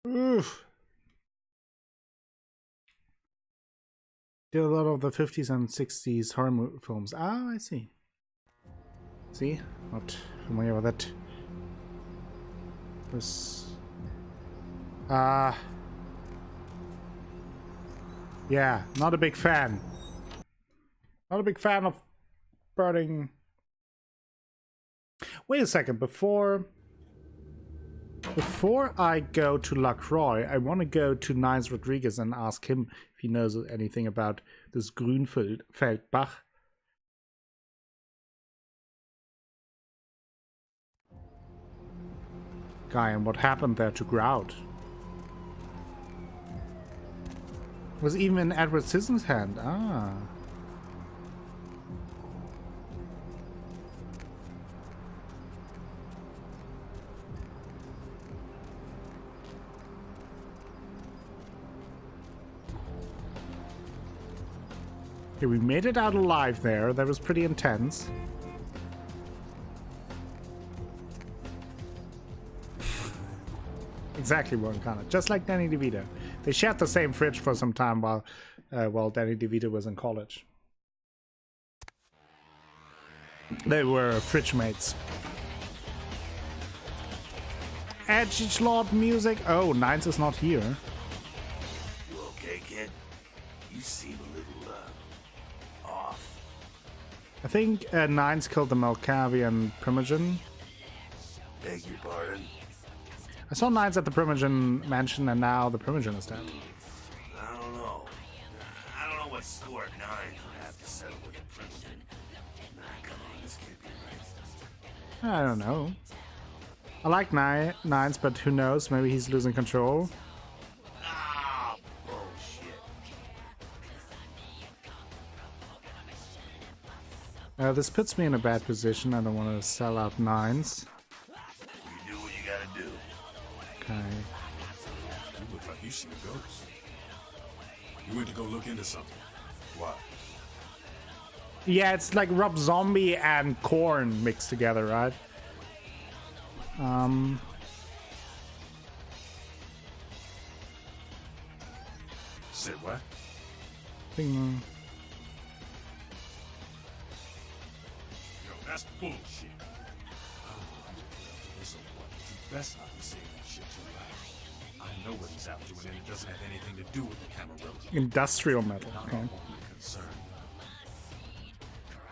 Oof. Did a lot of the 50s and 60s horror films. Ah, I see. See? Not familiar with that. This. Yeah, not a big fan. Not a big fan of burning. Wait a second, before I go to Lacroix, I want to go to Nines Rodriguez and ask him if he knows anything about this Grünfeldbach. Guy, and what happened there to Grout? Was even in Edward Scissor's hand. Ah. Okay, we made it out alive there. That was pretty intense. Exactly, Warren Connor. Just like Danny DeVito. They shared the same fridge for some time while Danny DeVito was in college. They were fridge mates. Edgelord music. Oh, Nines is not here. You okay, kid? You seem a little off. I think Nines killed the Malkavian Primogen. Beg your pardon? I saw Nines at the Primogen mansion, and now the Primogen is dead. I don't know. I don't know what score Nines would have to settle with the Primogen. Nah, come on, this can't be right. I don't know. I like Nines, but who knows? Maybe he's losing control. Ah, bullshit. This puts me in a bad position. I don't want to sell out Nines. You do what you gotta do. Okay. You look like you seen a ghost. You went to go look into something. Why? Yeah, it's like Rob Zombie and Korn mixed together, right? Said what? Thing. Yo, that's bullshit. Listen, what? You best not be saying that shit too loud. I know what he's after, and it doesn't have anything to do with the Camarilla. Industrial metal. I'm Okay. only concerned.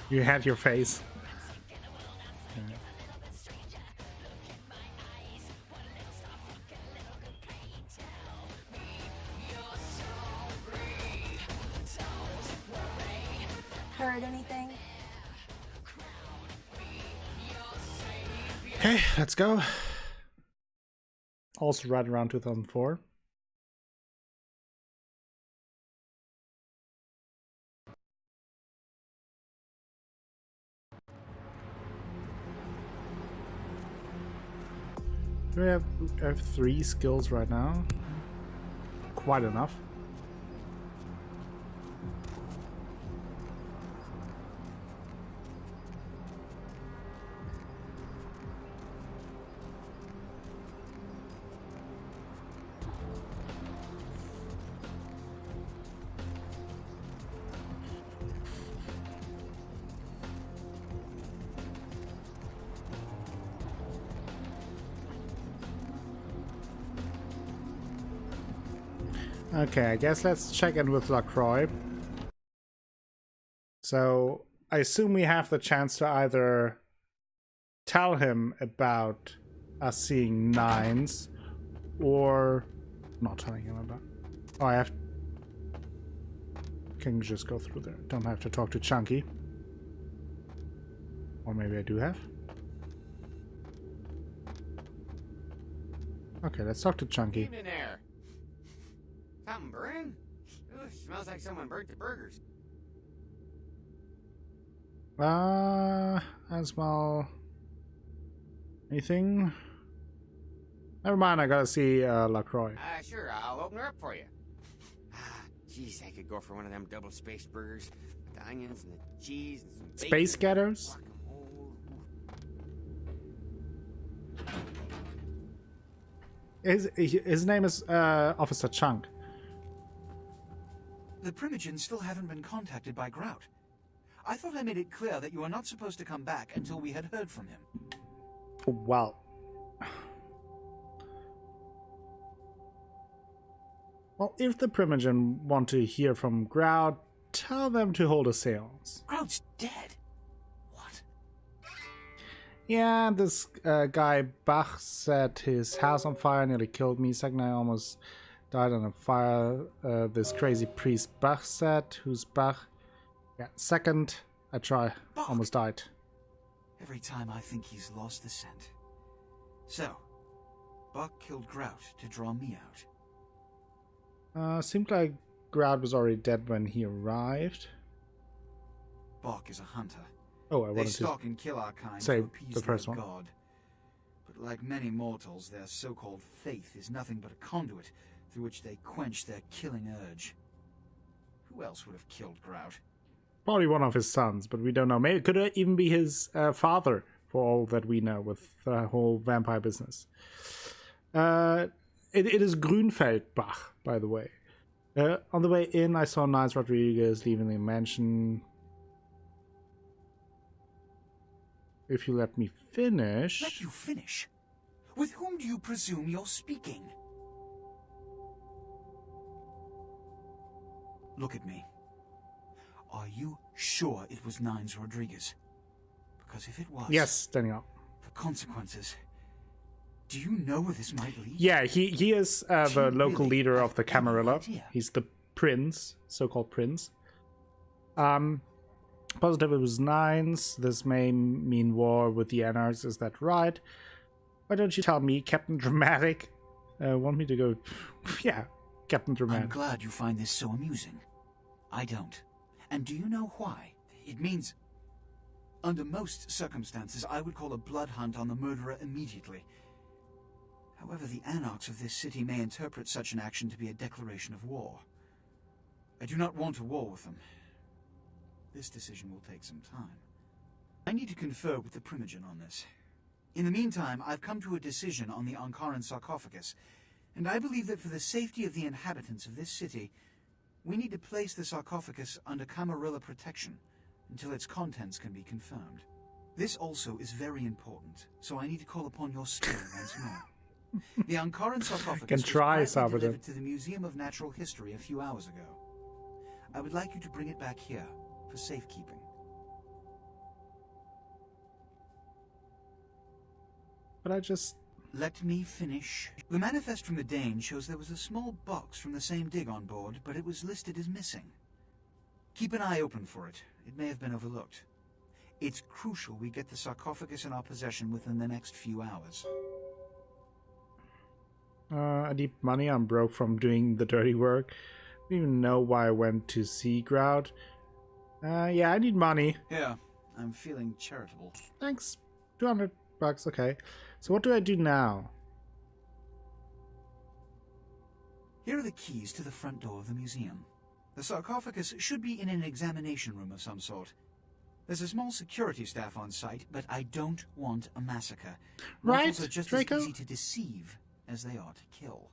You had your face. Okay. Heard anything? Okay, let's go. Also right around 2004. Do we have 3 skills right now? Quite enough. Okay, I guess let's check in with Lacroix. So, I assume we have the chance to either tell him about us seeing Nines, or not telling him about... Oh, I have... Can just go through there. Don't have to talk to Chunky. Or maybe I do have. Okay, let's talk to Chunky. Evening there. Something burning? Ugh, smells like someone burnt the burgers. I smell... Anything? Never mind, I gotta see Lacroix. Sure, I'll open her up for you. Jeez, I could go for one of them double spaced burgers with the onions and the cheese and some bacon. Space Getters? His name is Officer Chunk. The Primogens still haven't been contacted by Grout. I thought I made it clear that you are not supposed to come back until we had heard from him. Well, if the Primogen want to hear from Grout, tell them to hold a seance. Grout's dead. What? Yeah, this guy Bach set his house on fire, nearly killed me. Second, I almost died on a fire. This crazy priest Bach set, who's Bach? Yeah, second, I almost died. Every time I think he's lost the scent. So, Buck killed Grout to draw me out. Seemed like Grout was already dead when he arrived. Buck is a hunter. Oh, I They wanted stalk to and kill our kind say to appease the first their one. god. But like many mortals, their so-called faith is nothing but a conduit through which they quench their killing urge. Who else would have killed Grout? Probably one of his sons, but we don't know. Maybe it could even be his father, for all that we know, with the whole vampire business. It is Grünfeldbach, by the way. On the way in, I saw Nines Rodriguez leaving the mansion. If you let me finish... Let you finish? With whom do you presume you're speaking? Look at me. Are you sure it was Nines Rodriguez? Because if it was... Yes, standing up. The consequences... Do you know where this might lead? Yeah, he is the local really leader have of the any Camarilla. idea? He's the prince, so-called prince. Positive it was Nines. This may mean war with the Anarchs, is that right? Why don't you tell me, Captain Dramatic? Want me to go... yeah, Captain I'm Dramatic. glad you find this so amusing. I don't. And do you know why? It means... Under most circumstances, I would call a blood hunt on the murderer immediately. However, the anarchs of this city may interpret such an action to be a declaration of war. I do not want a war with them. This decision will take some time. I need to confer with the Primogen on this. In the meantime, I've come to a decision on the Ankaran sarcophagus, and I believe that for the safety of the inhabitants of this city, we need to place the sarcophagus under Camarilla protection until its contents can be confirmed. This also is very important, so I need to call upon your skill once more. The Ankaran sarcophagus Can was try, quietly Salvador. delivered to the Museum of Natural History a few hours ago. I would like you to bring it back here for safekeeping. But I just... Let me finish. The manifest from the Dane shows there was a small box from the same dig on board, but it was listed as missing. Keep an eye open for it. It may have been overlooked. It's crucial we get the sarcophagus in our possession within the next few hours. I need money. I'm broke from doing the dirty work. I don't even know why I went to see Grout. Yeah, I need money. Yeah, I'm feeling charitable. Thanks. $200, okay. So what do I do now? Here are the keys to the front door of the museum. The sarcophagus should be in an examination room of some sort. There's a small security staff on site, but I don't want a massacre. Right, Mortals are just Draco? as easy to deceive as they are to kill.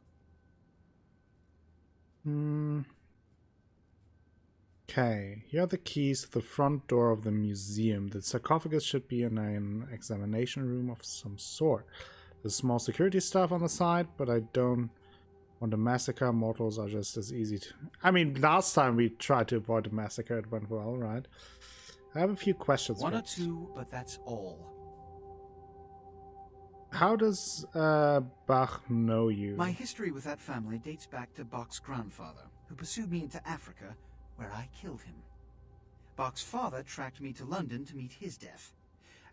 Okay, here are the keys to the front door of the museum. The sarcophagus should be in an examination room of some sort. There's small security staff on the side, but I don't want a massacre. Mortals are just as easy to... I mean, last time we tried to avoid a massacre, it went well, right? I have a few questions. One or first. two, but that's all. How does Bach know you? My history with that family dates back to Bach's grandfather, who pursued me into Africa, where I killed him. Bach's father tracked me to London to meet his death.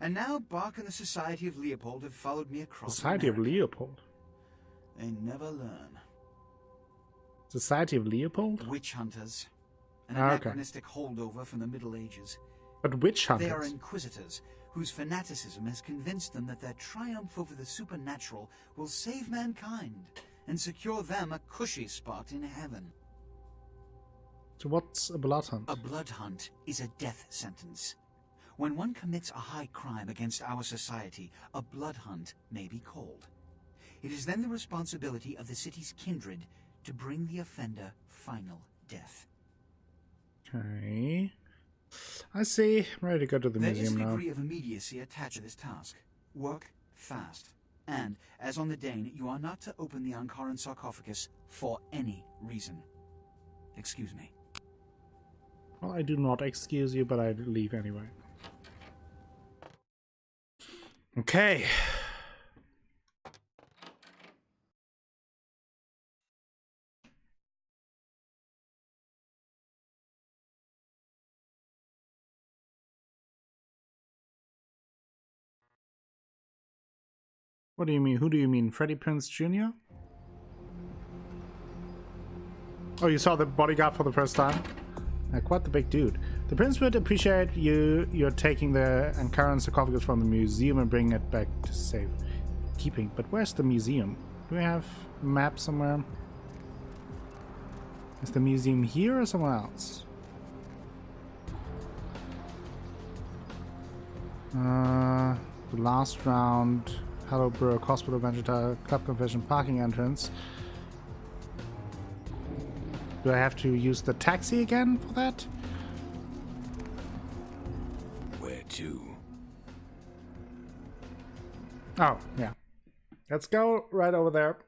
And now Bach and the Society of Leopold have followed me across Society of America. Leopold. They never learn. Society of Leopold? Witch hunters. An Ah, okay. anachronistic holdover from the Middle Ages. But witch They are hunters? inquisitors, whose fanaticism has convinced them that their triumph over the supernatural will save mankind and secure them a cushy spot in heaven. So what's a blood hunt? A blood hunt is a death sentence. When one commits a high crime against our society, a blood hunt may be called. It is then the responsibility of the city's kindred to bring the offender final death. Okay. I see. I'm ready to go to the There is museum a now. degree of immediacy attached to this task. Work fast. And, as on the Dane, you are not to open the Ankaran sarcophagus for any reason. Excuse me. Well, I do not excuse you, but I leave anyway. Okay. What do you mean? Who do you mean? Freddie Prinze Jr.? Oh, you saw the bodyguard for the first time? Like, what the big dude. The prince would appreciate you're taking the Ankaran sarcophagus from the museum and bringing it back to safe keeping. But where's the museum? Do we have a map somewhere? Is the museum here or somewhere else? The last round. Hello, Brook, Hospital, Vegeta, Club Confession, Parking Entrance. Do I have to use the taxi again for that? Where to? Oh, yeah. Let's go right over there.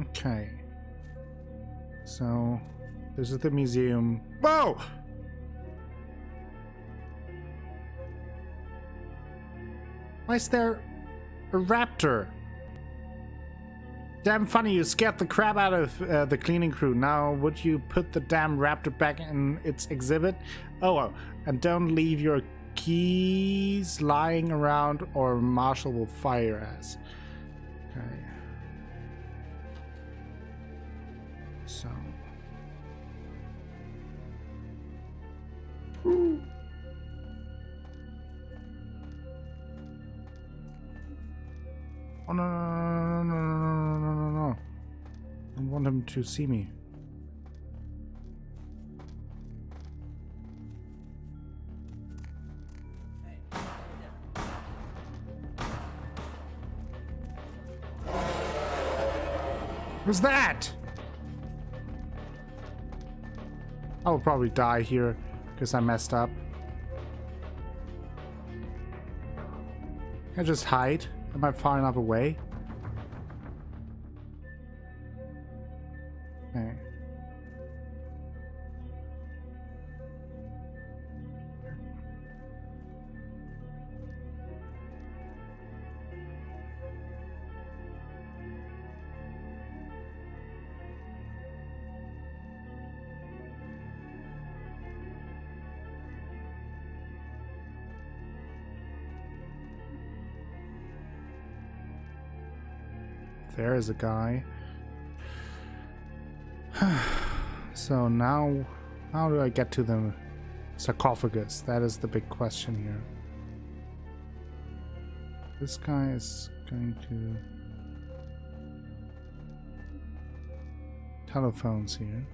Okay. So, this is the museum. Whoa! Why is there a raptor? Damn funny, you scared the crap out of the cleaning crew. Now, would you put the damn raptor back in its exhibit? Oh, and don't leave your keys lying around or Marshall will fire your ass. Okay. So. Oh no, no, no, no, no, no, no, no. I don't want him to see me. What's that? I will probably die here because I messed up. Can I just hide? Am I far enough away? Okay. There is a guy. So now, how do I get to the sarcophagus? That is the big question here. This guy is going to... Telephones here.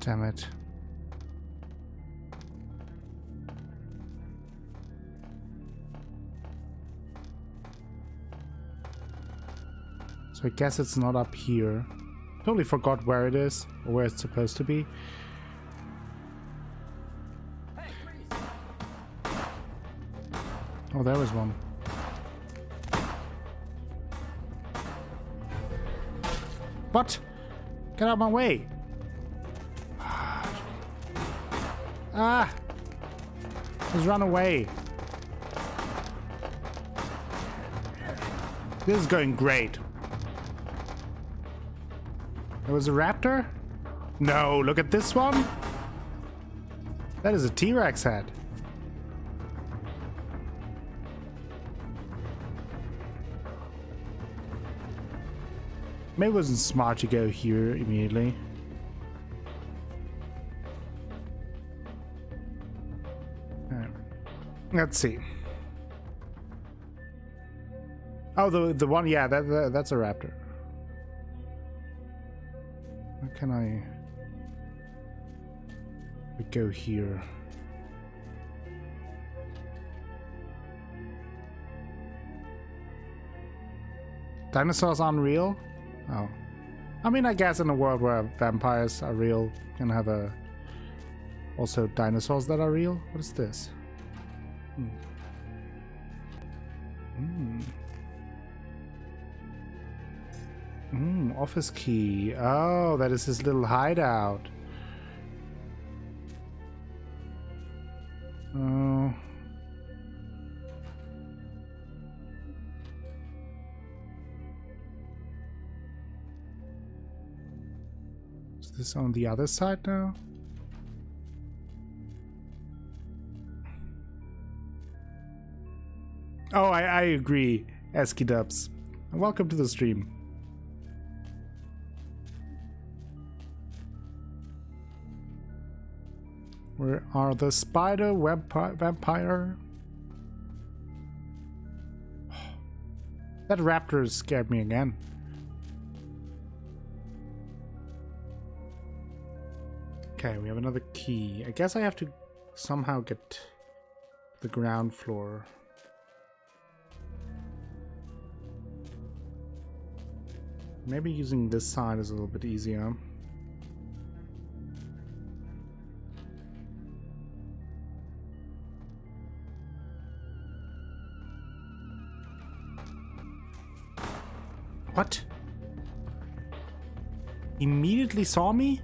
Damn it. So I guess it's not up here. Totally forgot where it is or where it's supposed to be. Oh, there was one. What? Get out of my way. Ah! Just run away. This is going great. There was a raptor? No, look at this one. That is a T-Rex head. Maybe it wasn't smart to go here immediately. Alright. Let's see. Oh, the one, yeah, that's a raptor. How can I go here? Dinosaurs aren't real? Oh. I mean, I guess in a world where vampires are real, you can have also dinosaurs that are real. What is this? Office key. Oh, that is his little hideout. Oh. Is this on the other side now? Oh, I agree, Esky Dubs. Welcome to the stream. Where are the spider vampire? That raptor scared me again. Okay, we have another key. I guess I have to somehow get the ground floor. Maybe using this side is a little bit easier. What? Immediately saw me?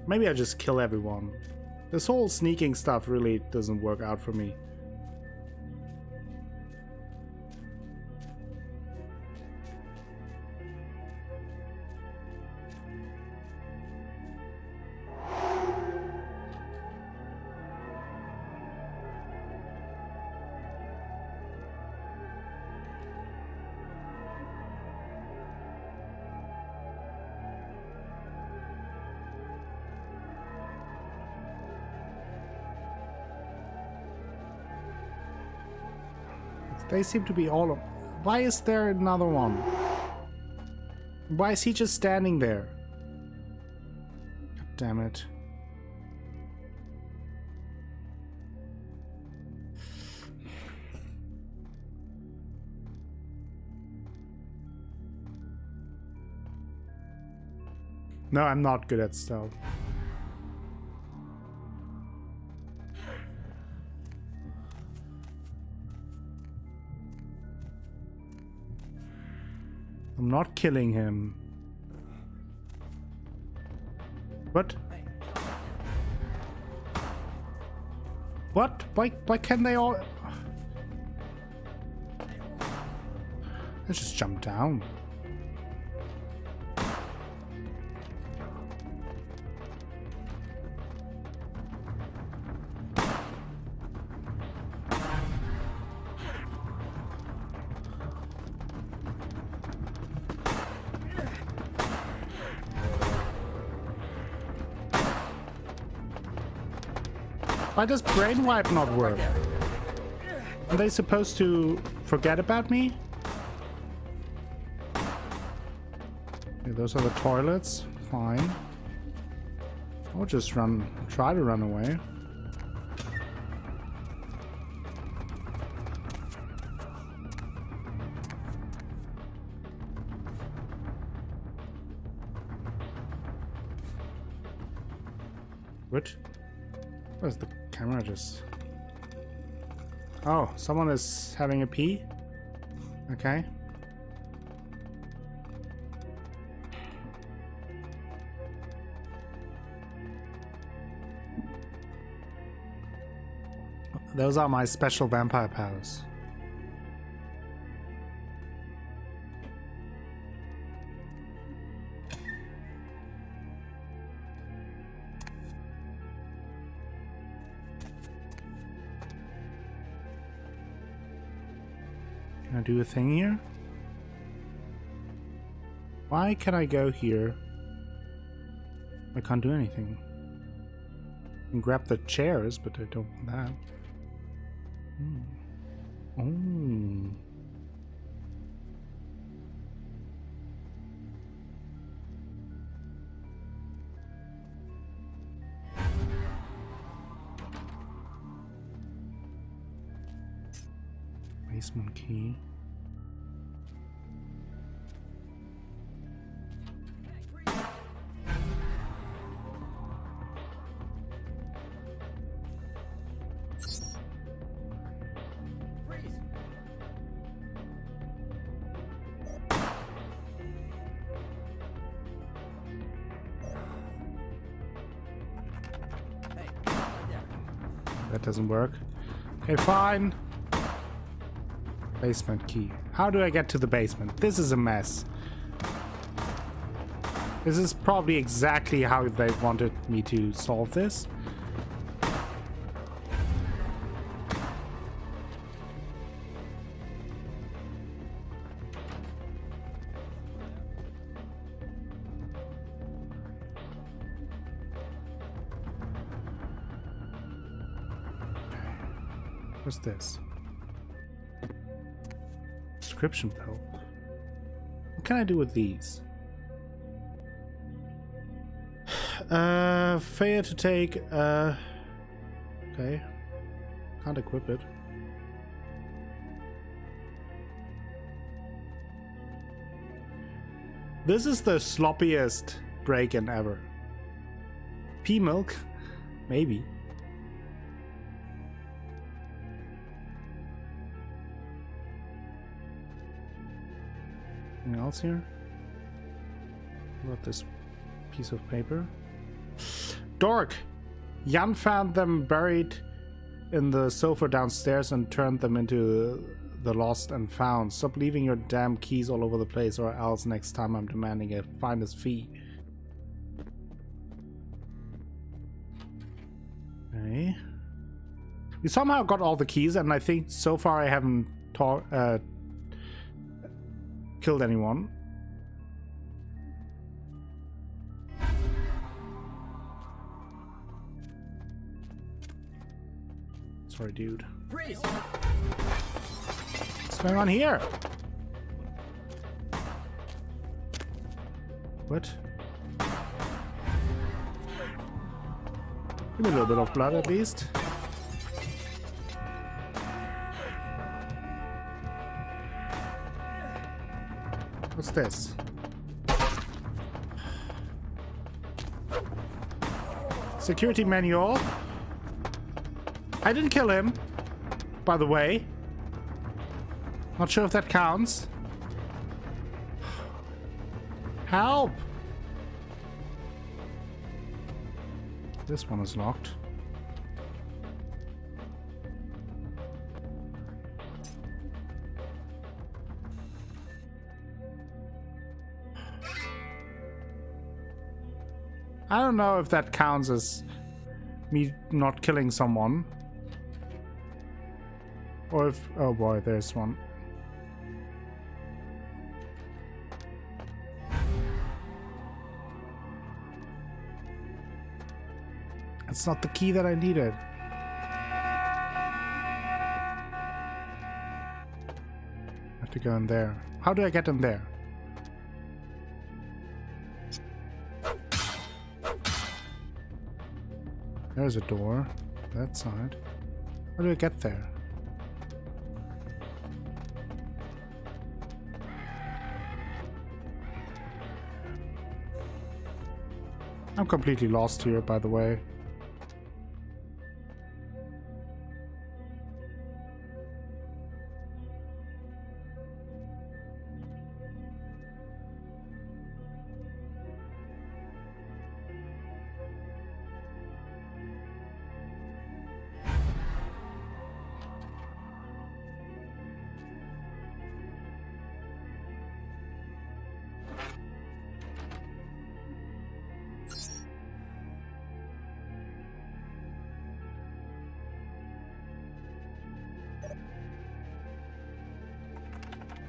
Maybe I just kill everyone. This whole sneaking stuff really doesn't work out for me. They seem to be all of... Why is there another one? Why is he just standing there? God damn it. No, I'm not good at stealth. I'm not killing him. What? What? Why can't they all... Let's just jump down. Why does brainwipe not work? Are they supposed to forget about me? Okay, those are the toilets. Fine. I'll just try to run away. What? Where's the camera just... Oh, someone is having a pee? Okay. Those are my special vampire powers. Can I do a thing here? Why can I go here? I can't do anything. I can grab the chairs, but I don't want that. Oh. Basement key. That doesn't work. Okay, fine. Basement key. How do I get to the basement? This is a mess. This is probably exactly how they wanted me to solve this. What's this? Description pill. What can I do with these? Fair to take. Okay. Can't equip it. This is the sloppiest break-in ever. Pea milk? Maybe. Anything else here? What about this piece of paper? Dork! Jan found them buried in the sofa downstairs and turned them into the lost and found. Stop leaving your damn keys all over the place, or else next time I'm demanding a finder's fee. Okay. We somehow got all the keys, and I think so far I haven't killed anyone. Sorry, dude. Freeze! What's going on here? What? Give me a little bit of blood at least. What's this? Security manual. I didn't kill him, by the way. Not sure if that counts. Help! This one is locked. I don't know if that counts as me not killing someone. Or if... oh boy, there's one. It's not the key that I needed. I have to go in there. How do I get in there? There's a door. That side. How do I get there? I'm completely lost here, by the way.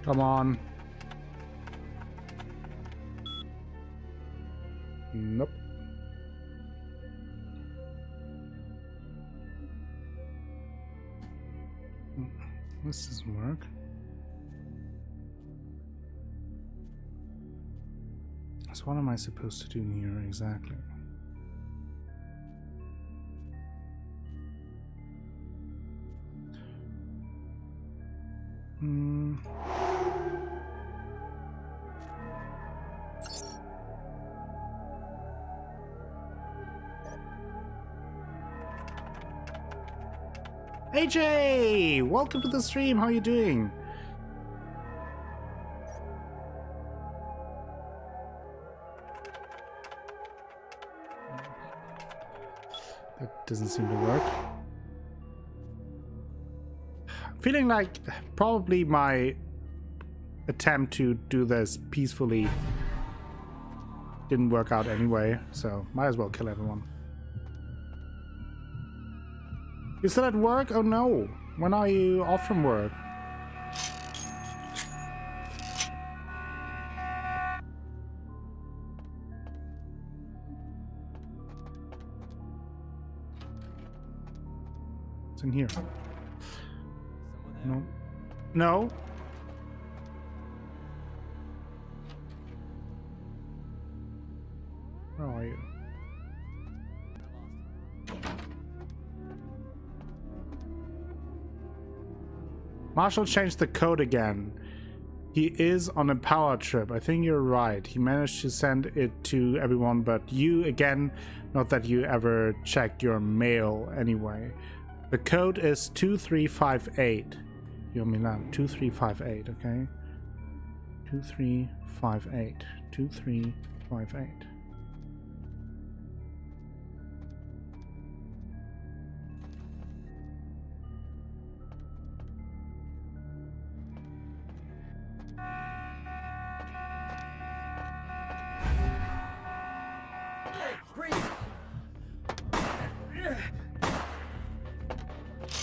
Come on. Nope. This doesn't work. So what am I supposed to do here exactly? AJ! Welcome to the stream, how are you doing? That doesn't seem to work. Feeling like probably my attempt to do this peacefully didn't work out anyway, so might as well kill everyone. You still at work? Oh no! When are you off from work? What's in here? No. No? Where are you? Marshall changed the code again. He is on a power trip. I think you're right. He managed to send it to everyone but you again. Not that you ever check your mail anyway. The code is 2358. You mean that? 2358, okay? 2358. 2358.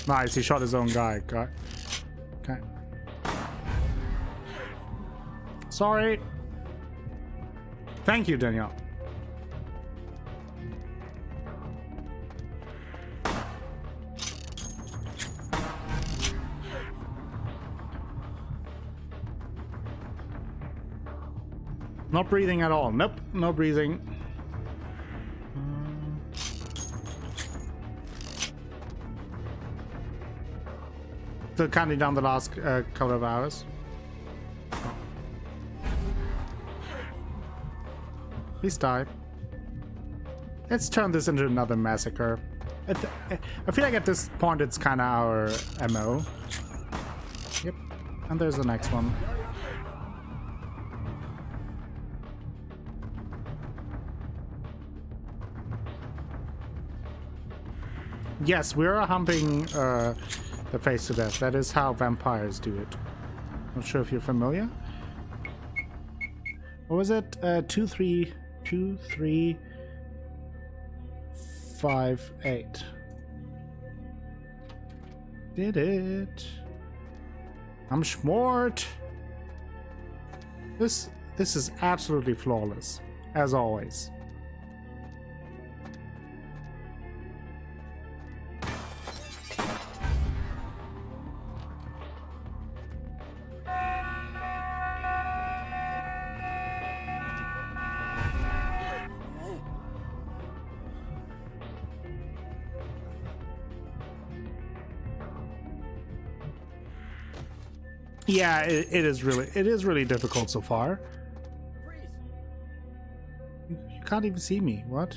Nice, he shot his own guy. Okay. Sorry. Thank you, Danielle. Not breathing at all. Nope, no breathing. Still counting down the last couple of hours. Please die. Let's turn this into another massacre. I feel like at this point it's kind of our MO. Yep. And there's the next one. Yes, we're humping the face to death. That is how vampires do it. Not sure if you're familiar. What was it? 2358. Did it. I'm smart. This is absolutely flawless, as always. Yeah, it is really difficult so far. You can't even see me. What?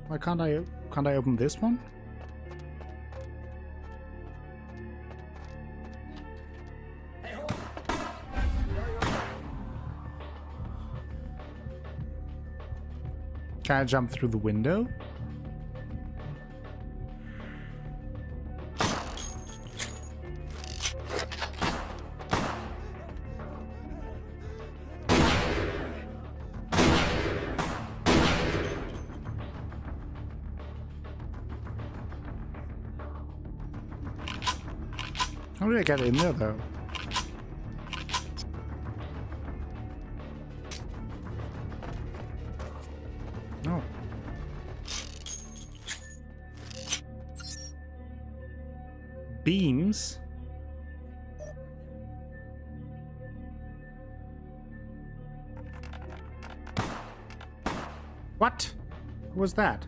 Why can't I open this one? Can I jump through the window? How did I get in there, though? Oh. Beams? What? Who was that?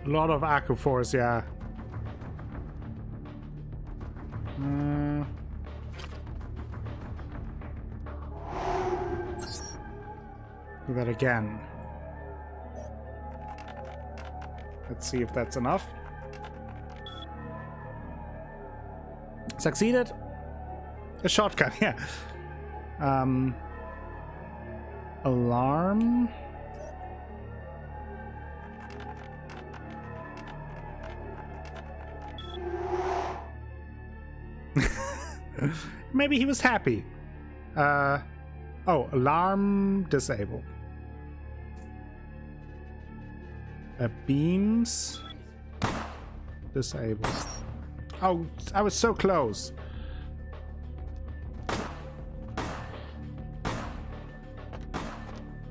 A lot of Aqua Force, yeah. Do that again. Let's see if that's enough. Succeeded. A shotgun, yeah. Alarm. Maybe he was happy. Oh, alarm disabled. Beams disabled. Oh, I was so close.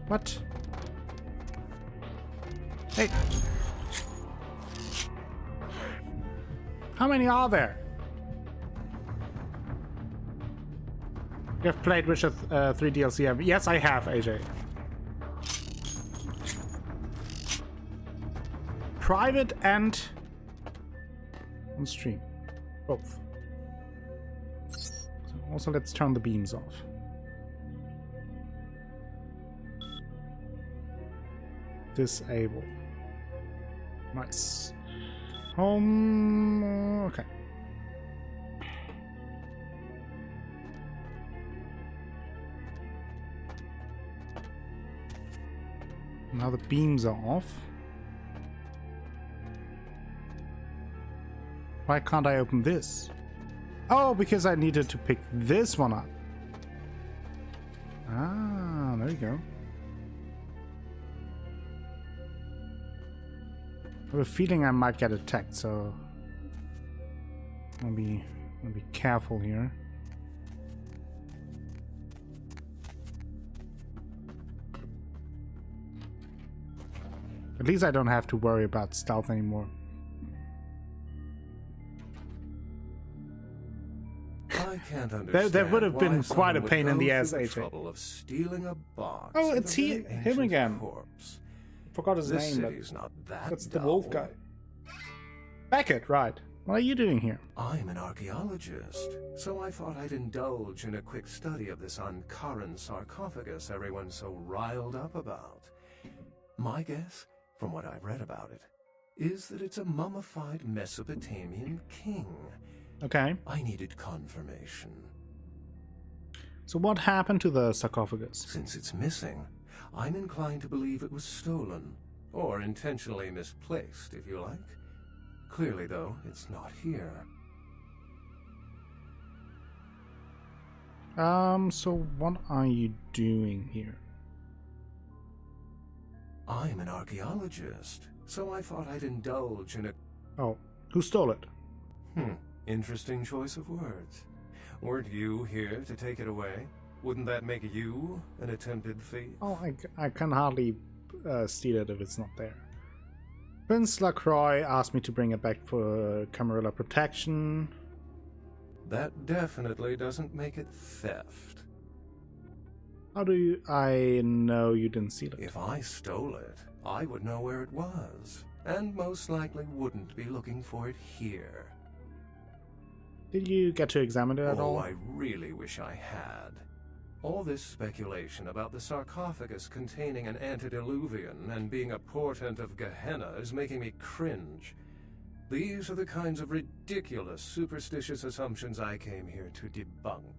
What? Hey. How many are there? You have played Witcher 3 DLC? Yes, I have, AJ. Private and on stream. Both. So also, let's turn the beams off. Disable. Nice. Home. Okay. Now the beams are off. Why can't I open this? Oh, because I needed to pick this one up. Ah, there you go. I have a feeling I might get attacked, so I'll be careful here. At least I don't have to worry about stealth anymore. I can't understand. That would have been quite a pain in the ass, AJ. Trouble of stealing a box. Oh, it's him again. Corpse. Forgot his This name, city's not that that's the dull. wolf guy. Beckett, right. What are you doing here? I'm an archaeologist, so I thought I'd indulge in a quick study of this uncurrent sarcophagus everyone's so riled up about. My guess, from what I've read about it, is that it's a mummified Mesopotamian king. Okay. I needed confirmation. So what happened to the sarcophagus? Since it's missing, I'm inclined to believe it was stolen, or intentionally misplaced, if you like. Clearly, though, it's not here. So what are you doing here? I'm an archaeologist, so I thought I'd indulge in a... Oh, who stole it? Interesting choice of words. Weren't you here to take it away? Wouldn't that make you an attempted thief? Oh, I can hardly steal it if it's not there. Prince Lacroix asked me to bring it back for Camarilla protection. That definitely doesn't make it theft. How do I know you didn't steal it? If I stole it, I would know where it was, and most likely wouldn't be looking for it here. Did you get to examine it at all? I really wish I had. All this speculation about the sarcophagus containing an antediluvian and being a portent of Gehenna is making me cringe. These are the kinds of ridiculous, superstitious assumptions I came here to debunk.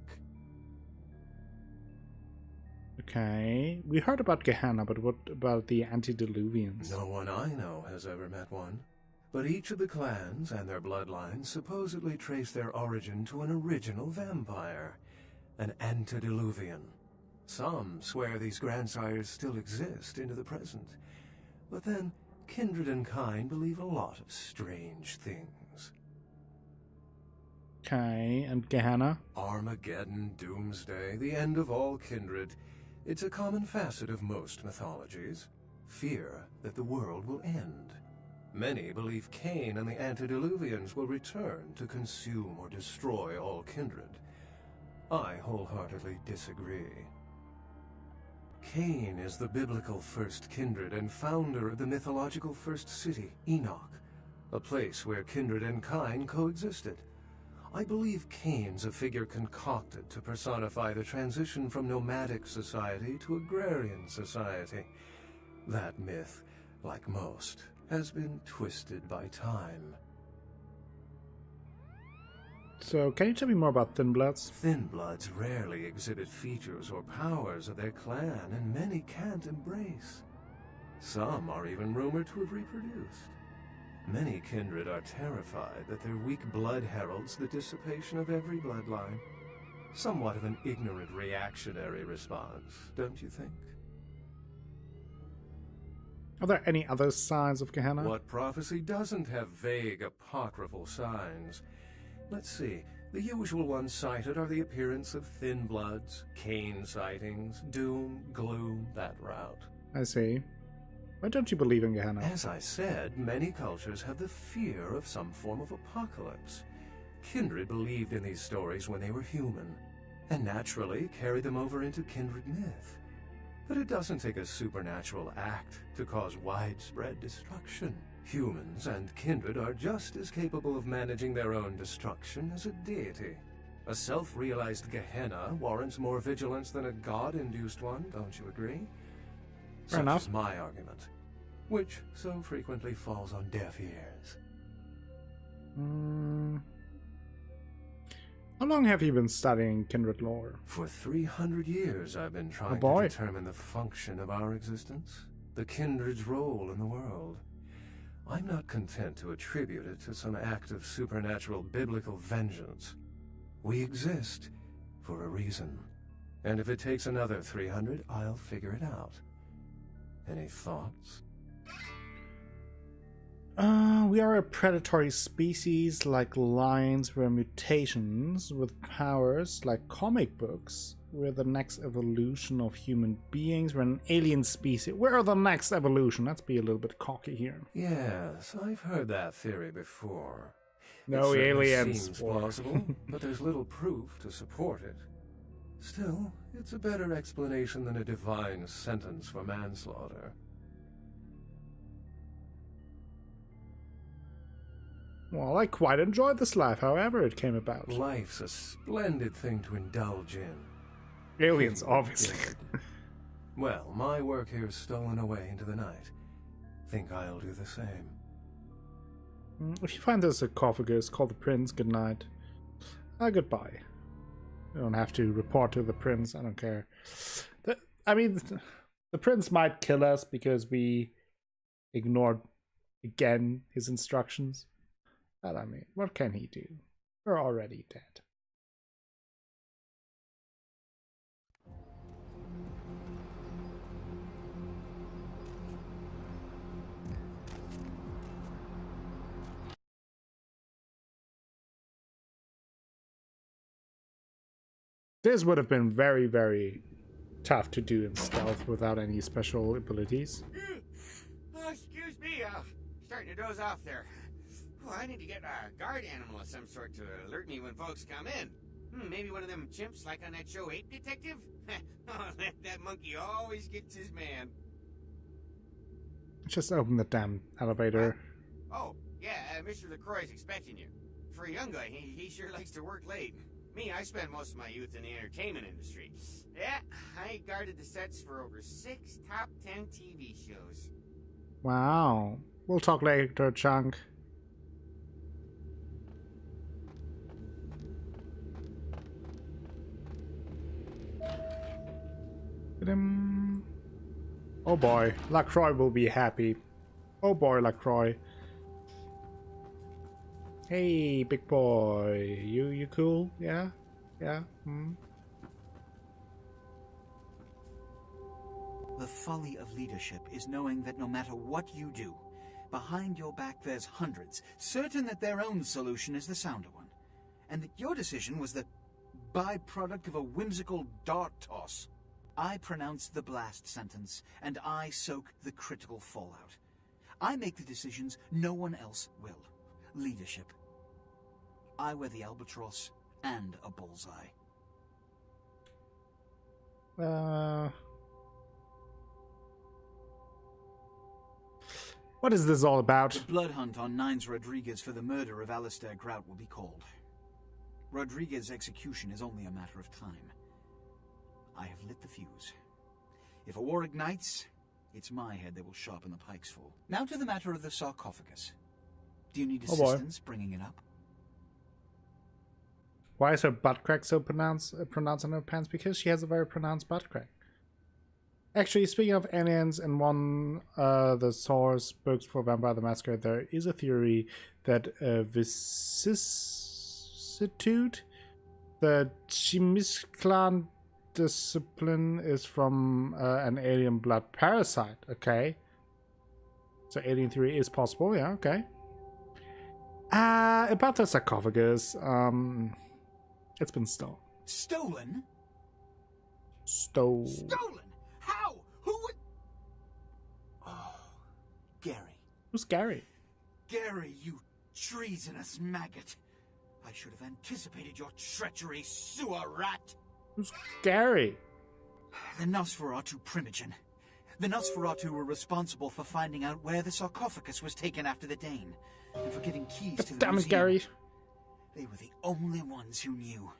Okay, we heard about Gehenna, but what about the antediluvians? No one I know has ever met one. But each of the clans and their bloodlines supposedly trace their origin to an original vampire. An antediluvian. Some swear these grandsires still exist into the present. But then, kindred and kind believe a lot of strange things. Okay, and Gehenna? Armageddon, doomsday, the end of all kindred. It's a common facet of most mythologies. Fear that the world will end. Many believe Cain and the antediluvians will return to consume or destroy all kindred. I wholeheartedly disagree. Cain is the biblical first kindred and founder of the mythological first city, Enoch, a place where kindred and kind coexisted. I believe Cain's a figure concocted to personify the transition from nomadic society to agrarian society. That myth, like most, has been twisted by time. So, can you tell me more about Thin Bloods? Thin Bloods rarely exhibit features or powers of their clan, and many can't embrace. Some are even rumored to have reproduced. Many kindred are terrified that their weak blood heralds the dissipation of every bloodline. Somewhat of an ignorant reactionary response, don't you think? Are there any other signs of Gehenna? What prophecy doesn't have vague apocryphal signs? Let's see. The usual ones cited are the appearance of Thin Bloods, Cain sightings, doom, gloom, that route. I see. Why don't you believe in Gehenna? As I said, many cultures have the fear of some form of apocalypse. Kindred believed in these stories when they were human, and naturally carried them over into kindred myth. But it doesn't take a supernatural act to cause widespread destruction. Humans and kindred are just as capable of managing their own destruction as a deity. A self-realized Gehenna warrants more vigilance than a god-induced one, don't you agree? Fair enough. Such is my argument, which so frequently falls on deaf ears. How long have you been studying kindred lore? For 300 years I've been trying boy. to determine the function of our existence, the kindred's role in the world. I'm not content to attribute it to some act of supernatural biblical vengeance. We exist for a reason. And if it takes another 300, I'll figure it out. Any thoughts? We are a predatory species like lions. We're mutations with powers like comic books. We're the next evolution of human beings. We're an alien species. We're the next evolution. Let's be a little bit cocky here. Yes, I've heard that theory before. No It certainly aliens. seems plausible, but there's little proof to support it. Still, it's a better explanation than a divine sentence for manslaughter. Well, I quite enjoyed this life, however it came about. Life's a splendid thing to indulge in. Aliens, obviously. Well, my work here's stolen away into the night. Think I'll do the same. If you find the sarcophagus, call the prince. Good night. Goodbye. You don't have to report to the prince. I don't care. The prince might kill us because we ignored again his instructions. But I mean, what can he do? We're already dead. This would have been very, very tough to do in stealth without any special abilities. Excuse me, starting to doze off there. Oh, I need to get a guard animal of some sort to alert me when folks come in. Maybe one of them chimps like on that show 8 Detective? Oh, that monkey always gets his man. Just open the damn elevator. Oh, yeah, Mr. LaCroix's expecting you. For a young guy, he sure likes to work late. Me, I spent most of my youth in the entertainment industry. Yeah, I guarded the sets for over 6 top 10 TV shows. Wow. We'll talk later, Chunk. Oh boy, LaCroix will be happy. Oh boy, LaCroix. Hey, big boy. You cool? Yeah? Yeah? The folly of leadership is knowing that no matter what you do, Behind your back there's hundreds, certain that their own solution is the sounder one, and that your decision was the byproduct of a whimsical dart toss. I pronounce the blast sentence, and I soak the critical fallout. I make the decisions no one else will. Leadership. I wear the albatross and a bullseye. What is this all about? The blood hunt on Nines Rodriguez for the murder of Alistair Grout will be called. Rodriguez's execution is only a matter of time. I have lit the fuse. If a war ignites, it's my head they will sharpen the pikes for. Now to the matter of the sarcophagus. Do you need assistance bringing it up? Why is her butt crack so pronounced on her pants? Because she has a very pronounced butt crack. Actually, speaking of aliens, in one the source books for Vampire the Masquerade, there is a theory that vicissitude, the Chimisklan discipline, is from an alien blood parasite. Okay, so alien theory is possible. Yeah, okay. About the sarcophagus, it's been stolen. Stolen? Stolen. How? Who would... Oh, Gary. Who's Gary? Gary, you treasonous maggot. I should have anticipated your treachery, sewer rat. Who's Gary? The Nosferatu Primogen. The Nosferatu were responsible for finding out where the sarcophagus was taken after the Dane, and for giving keys to the Damn it, museum. Gary. They were the only ones who knew.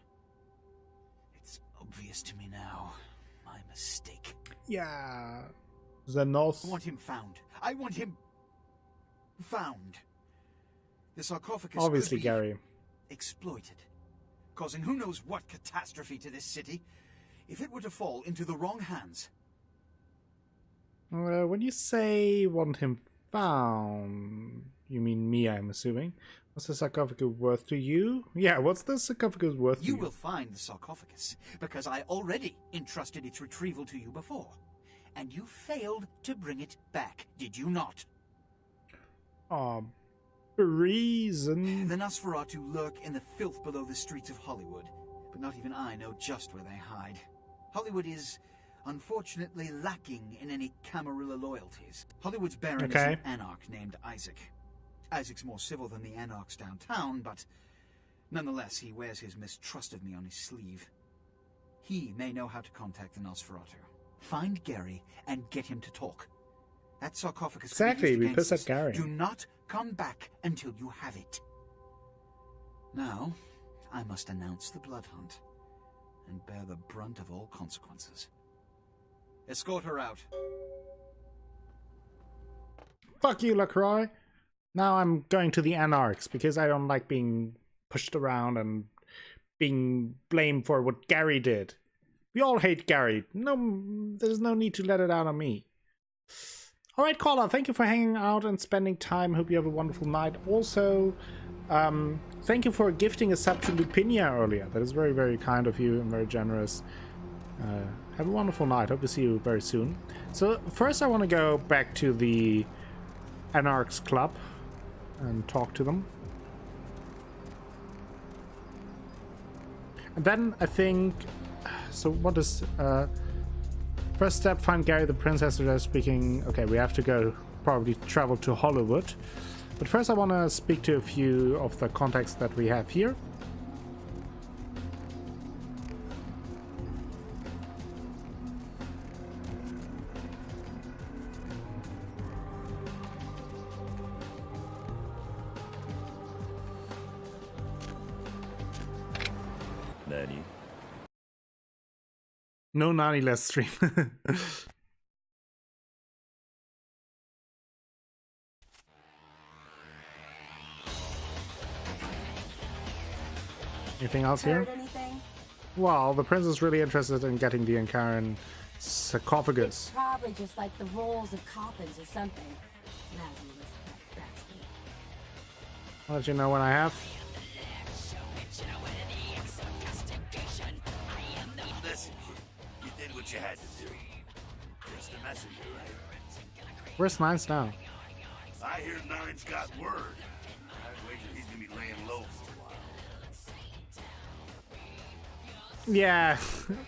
It's obvious to me now. My mistake. Yeah. The North. I want him found. I want him found. The sarcophagus Obviously, could be Gary. exploited, causing who knows what catastrophe to this city if it were to fall into the wrong hands. When you say want him found, you mean me, I'm assuming. What's the sarcophagus worth to you? Yeah, what's the sarcophagus worth to you? You will find the sarcophagus, because I already entrusted its retrieval to you before. And you failed to bring it back, did you not? Reason. The Nosferatu lurk in the filth below the streets of Hollywood, but not even I know just where they hide. Hollywood is, unfortunately, lacking in any Camarilla loyalties. Hollywood's baron is an anarch named Isaac. Isaac's more civil than the anarchs downtown, but nonetheless he wears his mistrust of me on his sleeve. He may know how to contact the Nosferatu. Find Gary and get him to talk. That sarcophagus Exactly, we pissed at Gary. Do not come back until you have it. Now, I must announce the blood hunt and bear the brunt of all consequences. Escort her out. Fuck you, LaCroix. Now I'm going to the Anarchs because I don't like being pushed around and being blamed for what Gary did. We all hate Gary. No, there's no need to let it out on me. Alright, caller, thank you for hanging out and spending time. Hope you have a wonderful night. Also, thank you for gifting a sub to Lupinia earlier. That is very, very kind of you and very generous. Have a wonderful night. Hope to see you very soon. So, first I want to go back to the Anarchs Club and talk to them. And then I think... So what is... first step, find Gary the princess who is speaking... Okay, we have to go, probably travel to Hollywood. But first I want to speak to a few of the contacts that we have here. Nani? No Nani, let's stream. Anything else here? Heard anything? Well, the prince is really interested in getting the Ankaran sarcophagus. Probably just like the rolls of coffins or something. Lousy list of that bastard. I'll let you know when I have. Listen, kid, you did what you had to do. Just a messenger, right? Where's Nines now? I hear Nine's got word. I'd wager he's gonna be laying low for a while. Yeah,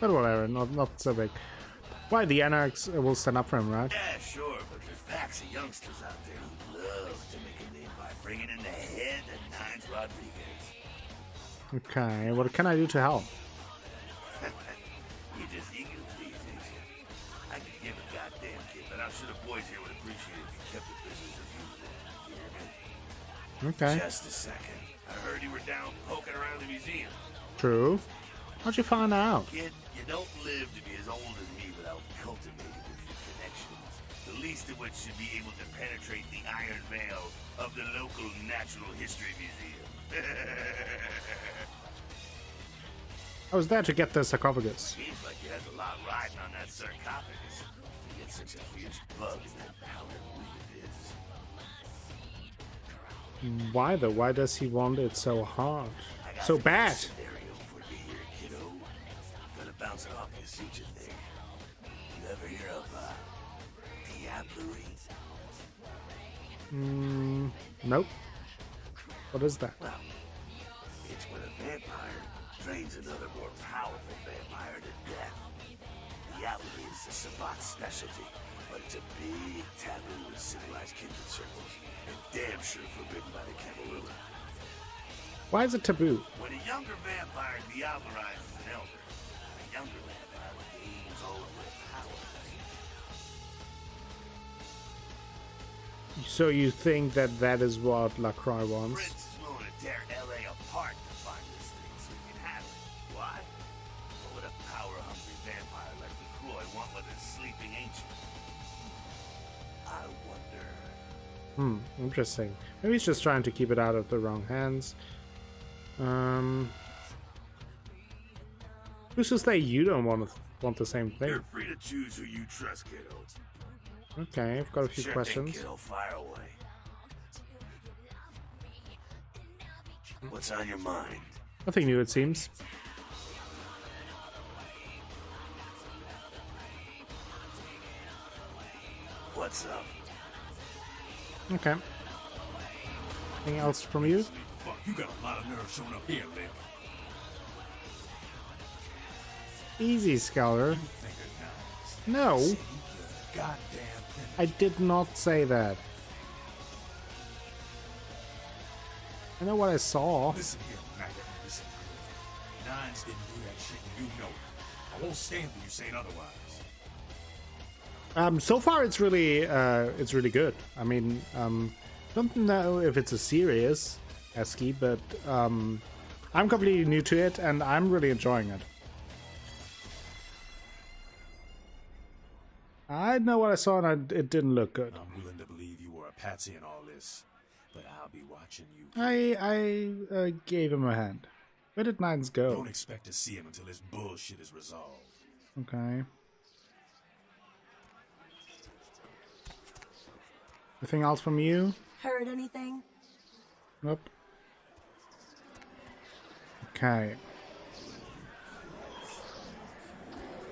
but whatever, not so big. Why, the anarchs will stand up for him, right? Yeah, sure, but there's packs of youngsters out there who love to make a name by bringing in the head of Nines Rodriguez. Okay, what can I do to help? You just eager to please, ain't you? I could give a goddamn kid, but I'm sure the boys here would appreciate if you kept the business as usual. You hear me? Okay. Just a second. I heard you were down poking around the museum. True. How'd you find out? Kid, you don't live to be as old as me without cultivating a few connections. The least of which should be able to penetrate the iron veil of the local Natural History Museum. I was there to get the sarcophagus. Seems like you had a lot riding on that sarcophagus. You get such a fierce bug in that powder weed of his. Why though? Why does he want it so hard? I got So a bad? scenario for you here, kiddo. Gonna bounce it off you, see what you think. You ever hear of diablerie? Nope. What is that? Well, it's when a vampire drains another more powerful vampire to death. Diablerie is the savant's specialty, but it's a big taboo in civilized kindred circles, and damn sure forbidden by the Camarilla. Why is it taboo? When a younger vampire diablerizes an elder, a younger vampire gains all of their powers. So you think that that is what LaCroix wants? Prince is willing to tear LA apart to find this thing so he can have it. Why? What would a power-hungry vampire like LaCroix want with a sleeping ancient? I wonder... Interesting. Maybe he's just trying to keep it out of the wrong hands. Who's to say you don't want the same thing? You're free to choose who you trust, kiddo. Okay, I've got a few Sure questions. thing, kiddo. Fire away. What's on your mind? Nothing new, it seems. What's up? Okay. Anything else from you? Fuck, you got a lot of nerve showing up here, Liv. Easy, Scholar. No, Goddamn thing. I did not say that. I know what I saw. Listen here, Maggot. Listen. Nines didn't do that shit, and you know it. I won't stand for you saying otherwise. So far it's really good. I mean, don't know if it's a serious Esky, but I'm completely new to it and I'm really enjoying it. I know what I saw and it didn't look good. I'm willing to believe you were a patsy in all this, but I'll be watching you. I gave him a hand. Where did Nines go? Don't expect to see him until this bullshit is resolved. Okay. Anything else from you? Heard anything? Nope. Okay.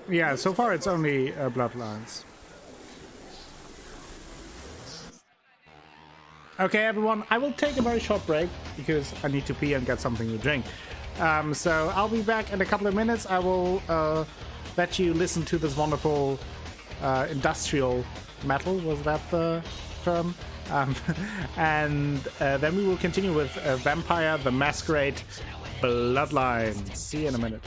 Yeah, so far it's only Bloodlines. Okay, everyone, I will take a very short break because I need to pee and get something to drink. So I'll be back in a couple of minutes. I will let you listen to this wonderful industrial metal. Was that the term? And then we will continue with Vampire the Masquerade-Bloodlines. See you in a minute.